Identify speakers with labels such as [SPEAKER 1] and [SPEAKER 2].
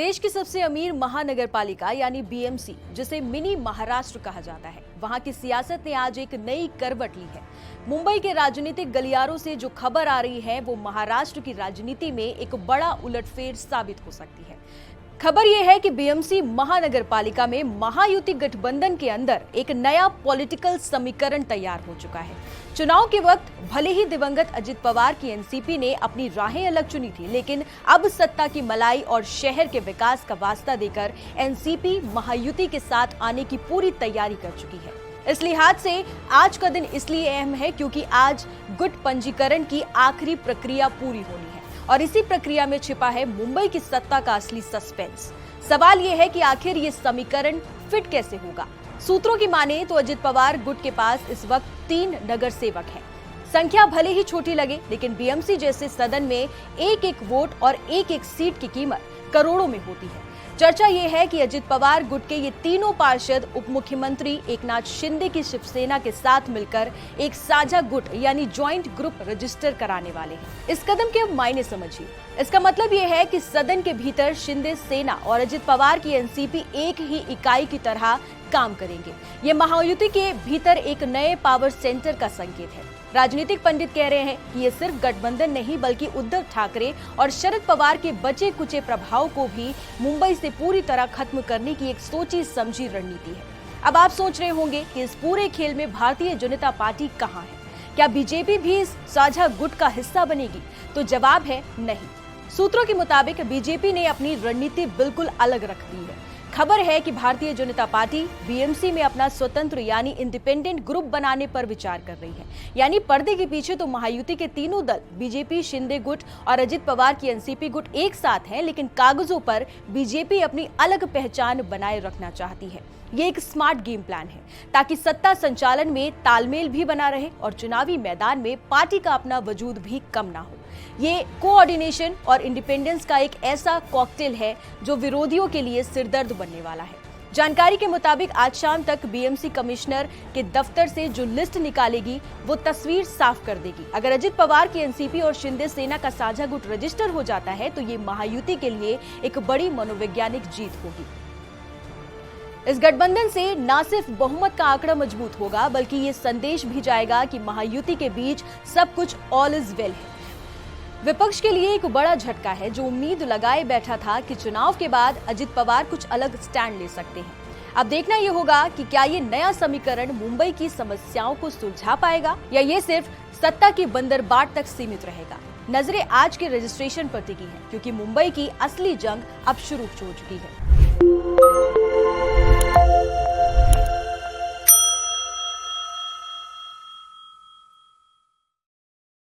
[SPEAKER 1] देश की सबसे अमीर महानगरपालिका यानी बीएमसी, जिसे मिनी महाराष्ट्र कहा जाता है, वहां की सियासत ने आज एक नई करवट ली है। मुंबई के राजनीतिक गलियारों से जो खबर आ रही है वो महाराष्ट्र की राजनीति में एक बड़ा उलटफेर साबित हो सकती है। खबर यह है कि बीएमसी महानगरपालिका में महायुति गठबंधन के अंदर एक नया पॉलिटिकल समीकरण तैयार हो चुका है। चुनाव के वक्त भले ही दिवंगत अजित पवार की एनसीपी ने अपनी राहें अलग चुनी थी, लेकिन अब सत्ता की मलाई और शहर के विकास का वास्ता देकर एनसीपी महायुति के साथ आने की पूरी तैयारी कर चुकी है। इस लिहाज से आज का दिन इसलिए अहम है क्योंकि आज गुट पंजीकरण की आखिरी प्रक्रिया पूरी होनी है और इसी प्रक्रिया में छिपा है मुंबई की सत्ता का असली सस्पेंस। सवाल यह है कि आखिर ये समीकरण फिट कैसे होगा। सूत्रों की माने तो अजित पवार गुट के पास इस वक्त 3 नगर सेवक हैं। संख्या भले ही छोटी लगे, लेकिन बीएमसी जैसे सदन में एक वोट और एक सीट की कीमत करोड़ों में होती है। चर्चा यह है कि अजित पवार गुट के ये तीनों पार्षद उप मुख्यमंत्री एकनाथ शिंदे की शिवसेना के साथ मिलकर एक साझा गुट यानी ज्वाइंट ग्रुप रजिस्टर कराने वाले हैं। इस कदम के मायने समझिए। इसका मतलब यह है कि सदन के भीतर शिंदे सेना और अजित पवार की एनसीपी एक ही इकाई की तरह काम करेंगे। ये महायुति के भीतर एक नए पावर सेंटर का संकेत है। राजनीतिक पंडित कह रहे हैं कि ये सिर्फ गठबंधन नहीं बल्कि उद्धव ठाकरे और शरद पवार के बचे कुचे प्रभाव को भी मुंबई से पूरी तरह खत्म करने की एक सोची समझी रणनीति है। अब आप सोच रहे होंगे कि इस पूरे खेल में भारतीय जनता पार्टी कहां है? क्या बीजेपी भी इस साझा गुट का हिस्सा बनेगी? तो जवाब है नहीं। सूत्रों के मुताबिक बीजेपी ने अपनी रणनीति बिल्कुल अलग रख दी है। खबर है कि भारतीय जनता पार्टी बीएमसी में अपना स्वतंत्र यानी इंडिपेंडेंट ग्रुप बनाने पर विचार कर रही है। यानी पर्दे के पीछे तो महायुति के तीनों दल बीजेपी, शिंदे गुट और अजित पवार की एनसीपी गुट एक साथ हैं, लेकिन कागजों पर बीजेपी अपनी अलग पहचान बनाए रखना चाहती है। ये एक स्मार्ट गेम प्लान है ताकि सत्ता संचालन में तालमेल भी बना रहे और चुनावी मैदान में पार्टी का अपना वजूद भी कम ना हो। ये कोऑर्डिनेशन और इंडिपेंडेंस का एक ऐसा कॉकटेल है जो विरोधियों के लिए सिरदर्द बनने वाला है। जानकारी के मुताबिक आज शाम तक बीएमसी कमिश्नर के दफ्तर से जो लिस्ट निकालेगी वो तस्वीर साफ कर देगी। अगर अजित पवार की एनसीपी और शिंदे सेना का साझा गुट रजिस्टर हो जाता है तो ये महायुति के लिए एक बड़ी मनोवैज्ञानिक जीत होगी। इस गठबंधन से न सिर्फ बहुमत का आंकड़ा मजबूत होगा बल्कि ये संदेश भी जाएगा कि महायुति के बीच सब कुछ ऑल इज वेल है। विपक्ष के लिए एक बड़ा झटका है जो उम्मीद लगाए बैठा था कि चुनाव के बाद अजित पवार कुछ अलग स्टैंड ले सकते हैं। अब देखना यह होगा कि क्या ये नया समीकरण मुंबई की समस्याओं को सुलझा पाएगा या ये सिर्फ सत्ता की बंदरबाट तक सीमित रहेगा। नजरें आज के रजिस्ट्रेशन पर टिकी हैं क्योंकि मुंबई की असली जंग अब शुरू हो चुकी है।